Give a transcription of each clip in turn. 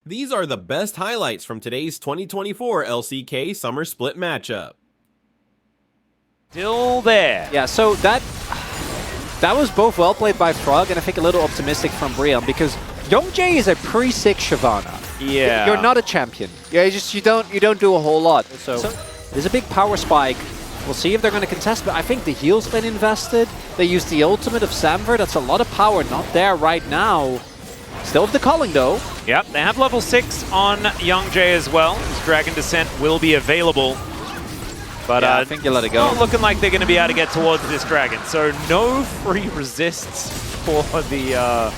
These are the best highlights from today's 2024 LCK Summer Split matchup. Still there. Yeah, so that was both well played by Frog and I think a little optimistic from Brion because Youngjae is a pretty sick Shyvana. Yeah. You're not a champion. Yeah, you don't do a whole lot. So there's a big power spike. We'll see if they're going to contest, but I think the heal's been invested. They used the ultimate of Samver. That's a lot of power, not there right now. Still have the culling though. Yep, they have level 6 on Youngjae as well. His Dragon Descent will be available. But yeah, I think you let it go. Not looking like they're going to be able to get towards this dragon. So no free resists for the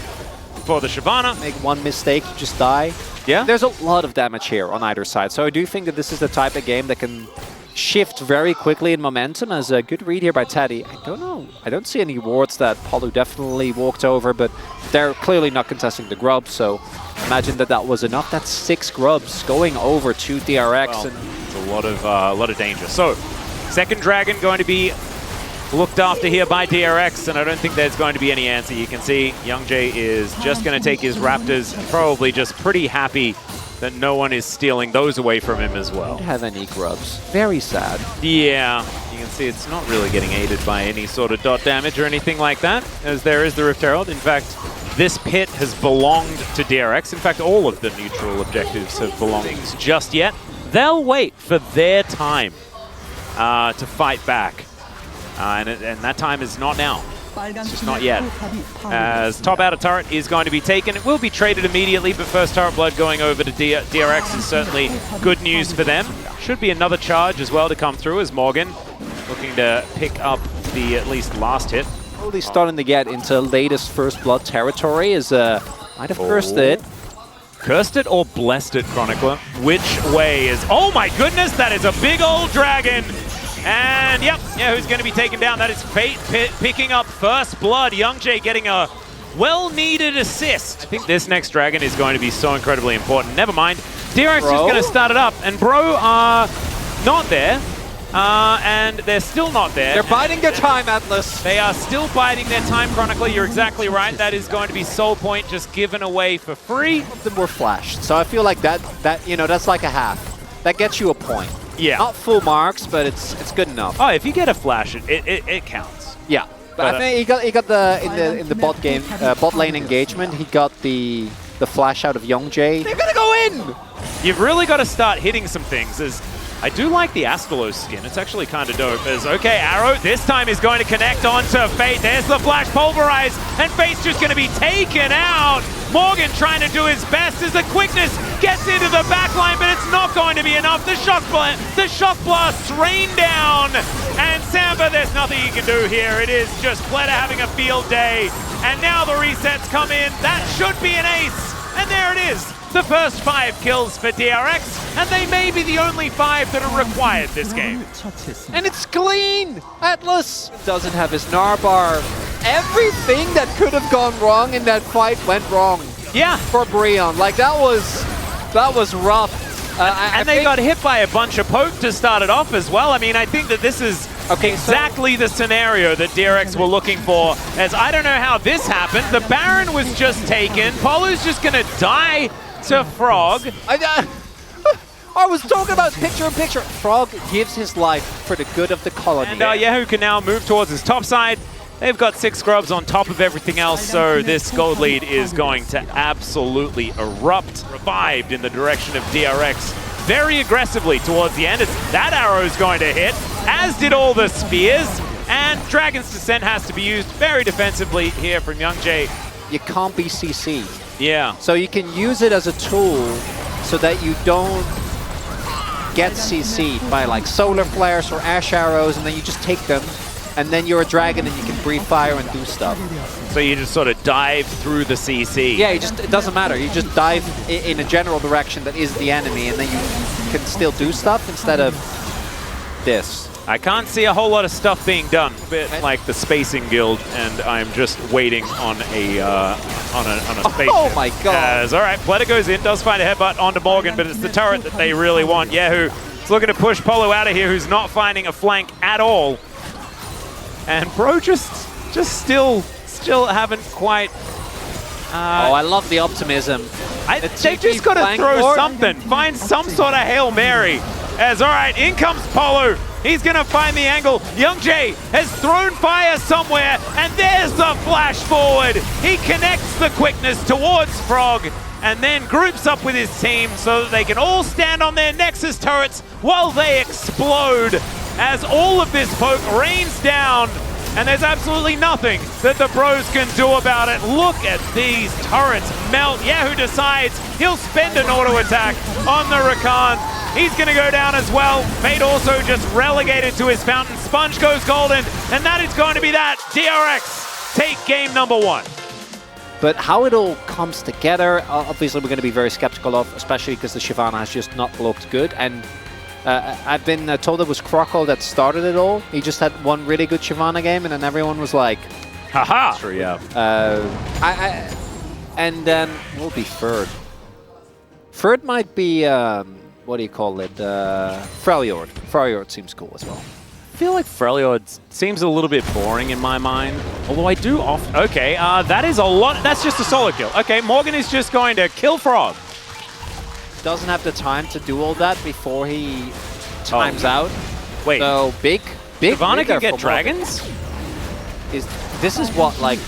Shyvana. Make one mistake, you just die. Yeah. There's a lot of damage here on either side. So I do think that this is the type of game that can shift very quickly in momentum. As a good read here by Teddy. I don't know. I don't see any wards that Polu definitely walked over, but they're clearly not contesting the grubs. So imagine that was enough. That's 6 grubs going over to DRX. Well, and it's a lot of danger. So second dragon going to be looked after here by DRX, and I don't think there's going to be any answer. You can see Youngjae is just going to take his Raptors, probably just pretty happy that no one is stealing those away from him as well. Don't have any grubs. Very sad. Yeah, you can see it's not really getting aided by any sort of dot damage or anything like that, as there is the Rift Herald. In fact, this pit has belonged to DRX. In fact, all of the neutral objectives have belonged just yet. They'll wait for their time to fight back. And that time is not now. It's just not yet. As top outer turret is going to be taken. It will be traded immediately, but first turret blood going over to DRX is certainly good news for them. Should be another charge as well to come through as Morgan looking to pick up the at least last hit. Slowly starting to get into latest first blood territory as might have cursed it. Cursed it or blessed it, Chronicler? Which way is... Oh my goodness, that is a big old dragon! And yep, yeah, who's going to be taken down? That is Fate picking up first blood. Youngjae getting a well-needed assist. I think this next dragon is going to be so incredibly important. Never mind. DRX is going to start it up, and Bro are not there. And they're still not there. They're biding their time, Atlas. They are still biding their time, Chronicler. You're exactly right. That is going to be soul point just given away for free. Some of them were flashed, so I feel like that that's like a half. That gets you a point. Yeah. Not full marks, but it's good enough. Oh, if you get a flash, it counts. Yeah. But I think he got the in the bot game bot lane engagement. He got the flash out of Youngjae. They're gonna go in. You've really got to start hitting some things. As I do like the Astalos skin. It's actually kind of dope. As okay, Arrow this time is going to connect onto Fate. There's the flash pulverize, and Fate's just going to be taken out. Morgan trying to do his best as the quickness gets into the backline, but it's not going to be enough. The shock blasts rain down, and Samba, there's nothing you can do here. It is just Pleta having a field day, and now the resets come in. That should be an ace, and there it is. The first 5 kills for DRX, and they may be the only 5 that are required this game. And it's clean! Atlas doesn't have his Narbar. Everything that could have gone wrong in that fight went wrong. Yeah. For Brion. Like, that was rough. And they got hit by a bunch of poke to start it off as well. I mean, I think that this is exactly the scenario that DRX were looking for, as I don't know how this happened. The Baron was just taken. Polu's just going to die to Frog. I was talking about picture-in-picture. Frog gives his life for the good of the colony. And Yahoo can now move towards his top side. They've got 6 scrubs on top of everything else, so this gold lead is going to absolutely erupt. Revived in the direction of DRX very aggressively towards the end. That arrow is going to hit, as did all the spears. And Dragon's Descent has to be used very defensively here from Youngjae. You can't be CC'd. Yeah. So you can use it as a tool so that you don't get CC'd by like solar flares or ash arrows, and then you just take them, and then you're a dragon and you can breathe fire and do stuff. So you just sort of dive through the CC. Yeah, it doesn't matter. You just dive in a general direction that is the enemy, and then you can still do stuff instead of this. I can't see a whole lot of stuff being done, a bit like the Spacing Guild, and I'm just waiting on a spaceship. Oh my god! All right, Pleta goes in, does find a headbutt onto Morgan, but it's the turret that they really want. Yahoo is looking to push Polo out of here, who's not finding a flank at all. And Bro just still haven't quite I love the optimism. They just got to throw something. Find some sort of Hail Mary. As, all right, in comes Polo. He's going to find the angle. Young Jay has thrown fire somewhere, and there's the flash forward. He connects the quickness towards Frog, and then groups up with his team so that they can all stand on their Nexus turrets while they explode. As all of this poke rains down, and there's absolutely nothing that the bros can do about it. Look at these turrets melt. Yahoo decides he'll spend an auto attack on the Rakan. He's going to go down as well. Fate also just relegated to his fountain. Sponge goes golden, and that is going to be that. DRX take game number 1. But how it all comes together, obviously we're going to be very skeptical of, especially because the Shyvana has just not looked good. And I've been told it was Croco that started it all. He just had one really good Shyvana game, and then everyone was like, haha. Sure, yeah. And then we'll be third. Third might be, what do you call it? Freljord. Freljord seems cool as well. I feel like Freljord seems a little bit boring in my mind. Although I do okay, that is a lot. That's just a solo kill. Okay, Morgan is just going to kill Frog. Doesn't have the time to do all that before he times out. Wait. So big Shyvana can get dragons? This is what, like,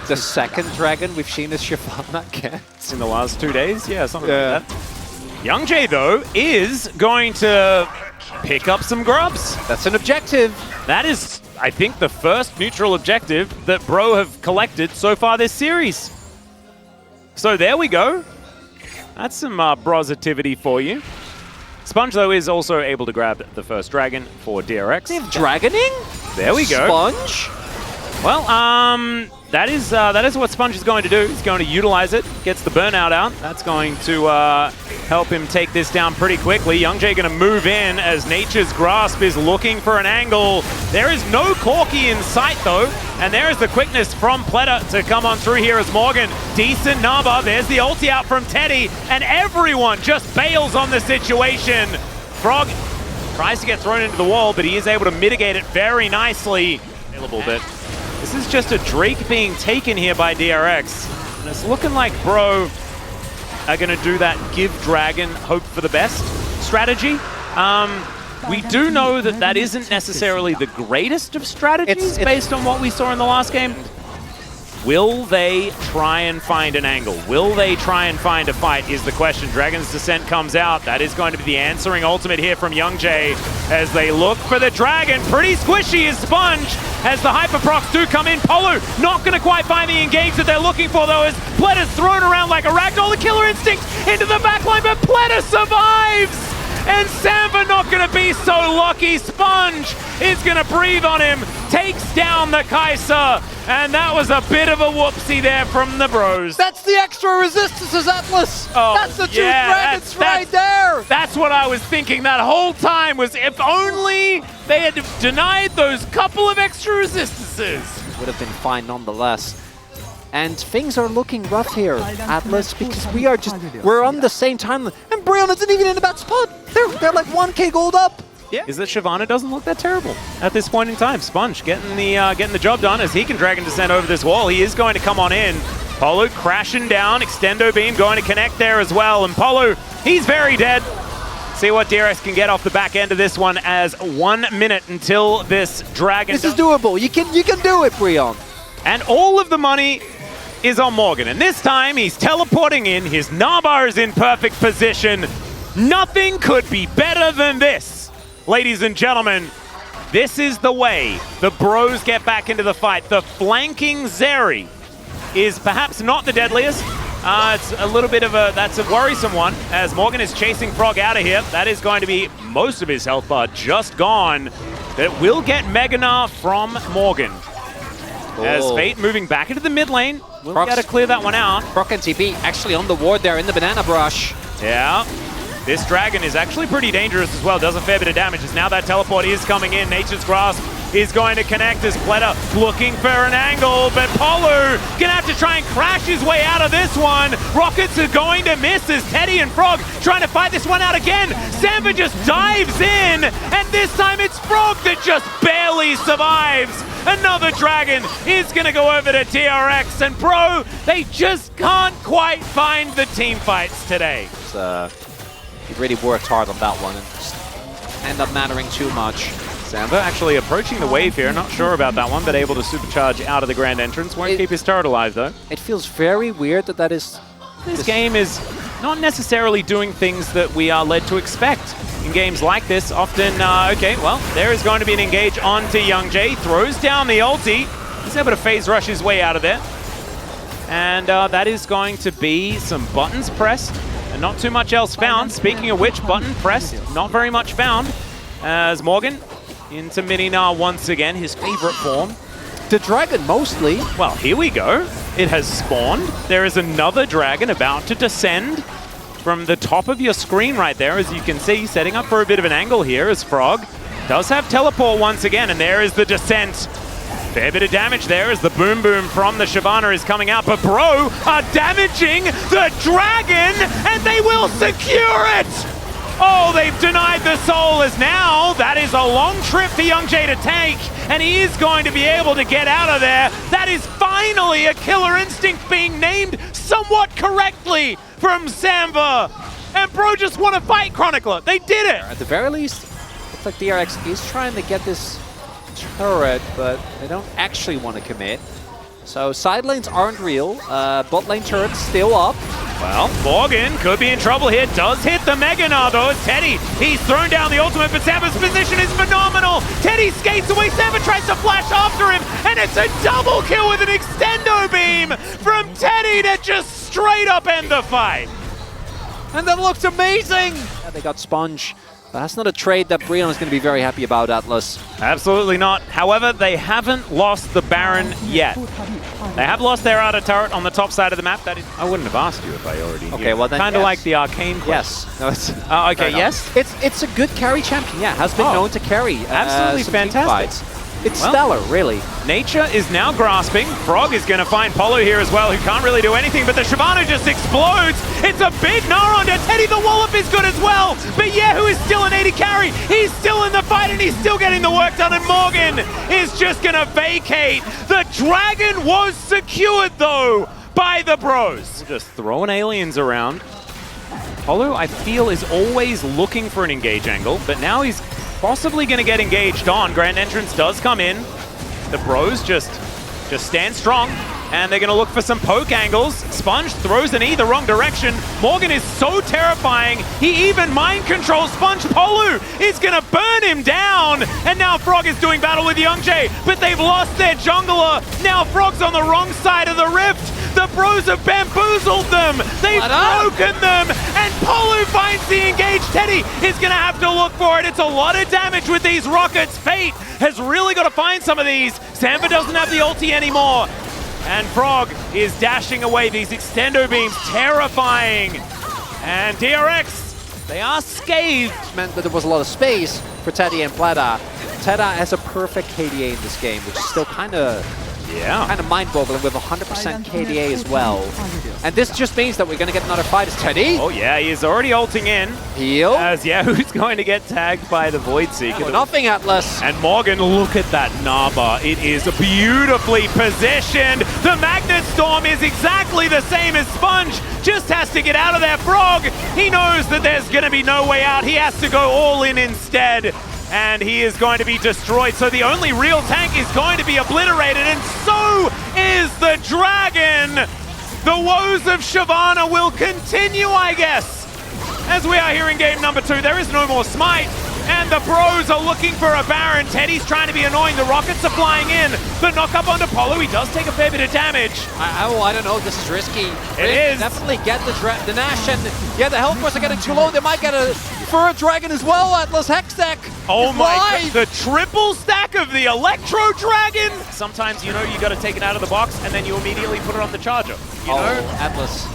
the second dragon we've seen as Shyvana get? In the last 2 days? Yeah, something like that. Young Jay, though, is going to pick up some grubs. That's an objective. That is, I think, the first neutral objective that Bro have collected so far this series. So there we go. That's some brositivity for you. Sponge, though, is also able to grab the first dragon for DRX. They have dragoning? There we go. Sponge? Well, that is what Sponge is going to do. He's going to utilize it, gets the burnout out. That's going to help him take this down pretty quickly. Young Jay going to move in as Nature's Grasp is looking for an angle. There is no Corki in sight, though, and there is the quickness from Pleta to come on through here as Morgan. Decent number. There's the ulti out from Teddy, and everyone just bails on the situation. Frog tries to get thrown into the wall, but he is able to mitigate it very nicely. Available, but this is just a Drake being taken here by DRX. And it's looking like Bro are going to do that give Dragon hope for the best strategy. We do know that that isn't necessarily the greatest of strategies based on what we saw in the last game. Will they try and find an angle? Will they try and find a fight is the question. Dragon's Descent comes out. That is going to be the answering ultimate here from Young Jay as they look for the Dragon. Pretty squishy is Sponge as the Hyperprocs do come in. Polo not going to quite find the engage that they're looking for, though, as Pleta's thrown around like a ragdoll. The Killer Instinct into the backline, but Pleta survives! And Samba not going to be so lucky. Sponge is going to breathe on him, takes down the Kai'Sa, and that was a bit of a whoopsie there from the bros. That's the extra resistances, Atlas! Oh, that's the two dragons right there! That's what I was thinking that whole time, was if only they had denied those couple of extra resistances. Would have been fine nonetheless. And things are looking rough here, Atlas, because we're on the same timeline. And Brion isn't even in a bad spot. They're like 1k gold up. Yeah. Is that Shyvana doesn't look that terrible at this point in time. Sponge getting the job done as he can Dragon Descent over this wall. He is going to come on in. Polo crashing down. Extendo Beam going to connect there as well. And Polo, he's very dead. See what DRX can get off the back end of this one as 1 minute until this Dragon... This is doable. You can do it, Brion. And all of the money is on Morgan, and this time he's teleporting in, his Nabar is in perfect position. Nothing could be better than this. Ladies and gentlemen, this is the way the bros get back into the fight. The flanking Zeri is perhaps not the deadliest. It's a little bit of that's a worrisome one, as Morgan is chasing Frog out of here. That is going to be most of his health bar just gone. That will get Meganar from Morgan. As Fate moving back into the mid lane. We'll got to clear that one out. Proc and TP actually on the ward there in the banana brush. Yeah. This Dragon is actually pretty dangerous as well. Does a fair bit of damage as now that teleport is coming in. Nature's Grasp is going to connect as Pleta looking for an angle, but Polu gonna have to try and crash his way out of this one. Rockets are going to miss as Teddy and Frog trying to fight this one out again. Samba just dives in, and this time it's Frog that just barely survives. Another dragon is going to go over to DRX, and Bro, they just can't quite find the team fights today. He really worked hard on that one and just end up mattering too much. Samba actually approaching the wave here, not sure about that one, but able to supercharge out of the grand entrance. Won't keep his turret alive though. It feels very weird that is... This game is not necessarily doing things that we are led to expect. In games like this, often, okay, well, there is going to be an engage onto YoungJay, throws down the ulti. He's able to phase rush his way out of there. And that is going to be some buttons pressed, and not too much else found. Speaking of which, button pressed, not very much found. As Morgan into Mininar once again, his favorite form. The dragon, mostly. Well, here we go. It has spawned. There is another dragon about to descend from the top of your screen right there, as you can see, setting up for a bit of an angle here as Frog does have teleport once again, and there is the descent. Fair bit of damage there as the boom boom from the Shyvana is coming out, but Bro are damaging the dragon, and they will secure it! Oh, they've denied the soul, as now that is a long trip for YoungJay to take, and he is going to be able to get out of there. That is finally a killer instinct being named somewhat correctly from Samba. And Bro just want to fight Chronicler. They did it. At the very least, looks like DRX is trying to get this turret, but they don't actually want to commit. So side lanes aren't real. Bot lane turret's still up. Well, Morgan could be in trouble here. Does hit the Mega Gnar though. It's Teddy. He's thrown down the ultimate, but Samba's position is phenomenal. Teddy skates away. Samba tries to flash after him, and it's a double kill with an extendo beam from Teddy to just straight up end the fight. And that looks amazing. Yeah, they got Sponge. But that's not a trade that Brion is going to be very happy about, Atlas. Absolutely not. However, they haven't lost the Baron yet. They have lost their outer turret on the top side of the map. That is, I wouldn't have asked you if I already knew. Okay, well then, kind of yes. like the arcane Yes. quest. No, it's Okay, yes? It's a good carry champion, yeah. Has been known to carry absolutely some team fantastic. fights. It's stellar, really. Nature is now grasping. Frog is going to find Polo here as well, who can't really do anything, but the Shyvana just explodes. It's a big Gnar onto Teddy. The Wallop is good as well. But Yehu is still an 80 carry. He's still in the fight, and he's still getting the work done, and Morgan is just going to vacate. The dragon was secured, though, by the Bros. Just throwing aliens around. Polo, I feel, is always looking for an engage angle, but now he's possibly going to get engaged on. Grand Entrance does come in. The Bros just stand strong, and they're going to look for some poke angles. Sponge throws an E the wrong direction. Morgan is so terrifying, he even mind controls Sponge. Polu is going to burn him down, and now Frog is doing battle with YoungJay, but they've lost their jungler. Now Frog's on the wrong side of the rift. The Bros have bamboozled them. They've broken them, and Polu finds the engage. Teddy is going to have to look for it. It's a lot of damage with these rockets. Fate has really got to find some of these. Samba doesn't have the ulti anymore. And Frog is dashing away. These extendo beams, terrifying. And DRX, they are scathed. Meant that there was a lot of space for Teddy and Pleta. Pleta has a perfect KDA in this game, which is still kind of mind-boggling with 100% KDA as well. And this just means that we're going to get another fight as Teddy. Oh yeah, he is already ulting in. Heal. As Yehu's going to get tagged by the Void Seeker. Nothing, Atlas. And Morgan, look at that Naba. It is beautifully positioned. The Magnet Storm is exactly the same as Sponge. Just has to get out of there. Frog, he knows that there's going to be no way out. He has to go all in instead. And he is going to be destroyed. So the only real tank is going to be obliterated, and so is the dragon. The woes of Shyvana will continue, I guess. As we are here in game number 2, there is no more smite. And the Bros are looking for a Baron. Teddy's trying to be annoying. The rockets are flying in. The knock-up onto Polo. He does take a fair bit of damage. I don't know. This is risky. It is. Definitely get the Nash, and yeah, the health bars are getting too low. They might get a Fur Dragon as well. Atlas Hextech. Oh my god. The triple stack of the Electro Dragon. Sometimes, you know, you got to take it out of the box, and then you immediately put it on the charger. You know? Atlas.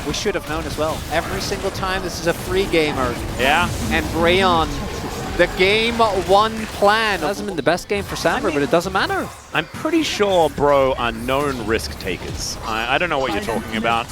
We should have known as well. Every single time this is a free gamer. Yeah. And Brion, The game one plan. It hasn't been the best game for Samber, but it doesn't matter. I'm pretty sure Bro are known risk takers. I don't know what you're talking about.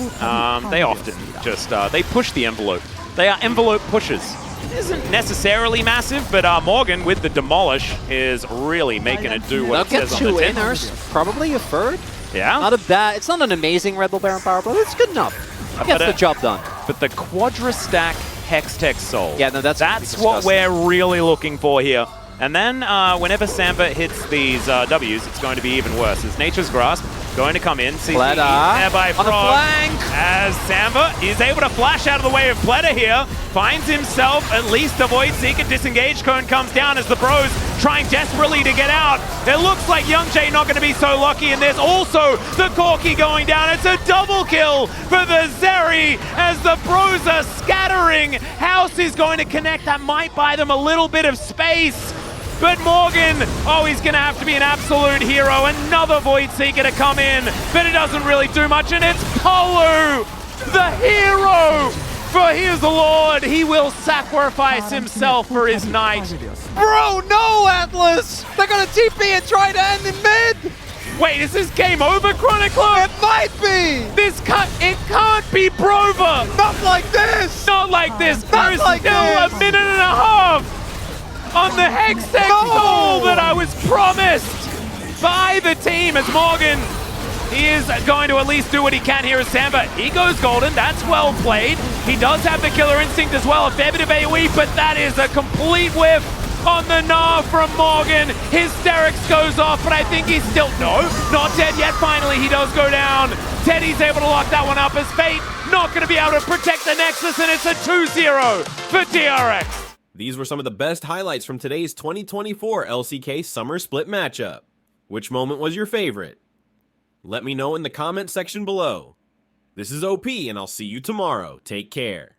They often just, they push the envelope. They are envelope pushers. It isn't necessarily massive, but Morgan with the demolish is really making it do what it says on the tin. They'll get 2 inners, probably a third. Yeah. Not a bad, it's not an amazing Red Bull Baron power, but it's good enough. It gets the job done. But the Quadra Stack Hextech Soul. Yeah, no, that's what we're really looking for here. And then whenever Samba hits these Ws, it's going to be even worse. As Nature's Grasp going to come in. Pleta there by Frog. on the flank. As Samba is able to flash out of the way of Pleta here. Finds himself at least a Void Seeker. Disengage cone comes down as the Bros trying desperately to get out. It looks like Young Jay not going to be so lucky. And there's also the Corki going down. It's a double kill for the Zeri as the Bros are scattering. House is going to connect. That might buy them a little bit of space. But Morgan, oh, he's going to have to be an absolute hero. Another Void Seeker to come in, but it doesn't really do much. And it's Polu, the hero, for his lord. He will sacrifice himself for his knight. Bro, no, Atlas! They're going to TP and try to end in mid! Wait, is this game over, Chronicler? It might be! It can't be Brover! Not like this! Not like this! Not There's like still this. a minute and a half! On the Hextech Soul that I was promised by the team as Morgan, he is going to at least do what he can here as Samba. He goes golden, that's well played. He does have the killer instinct as well, a fair bit of AoE, but that is a complete whiff on the Gnar from Morgan. His DRX goes off, but I think he's still, no, not dead yet. Finally, he does go down. Teddy's able to lock that one up as Fate not going to be able to protect the Nexus, and it's a 2-0 for DRX. These were some of the best highlights from today's 2024 LCK Summer Split matchup. Which moment was your favorite? Let me know in the comment section below. This is OP, and I'll see you tomorrow. Take care.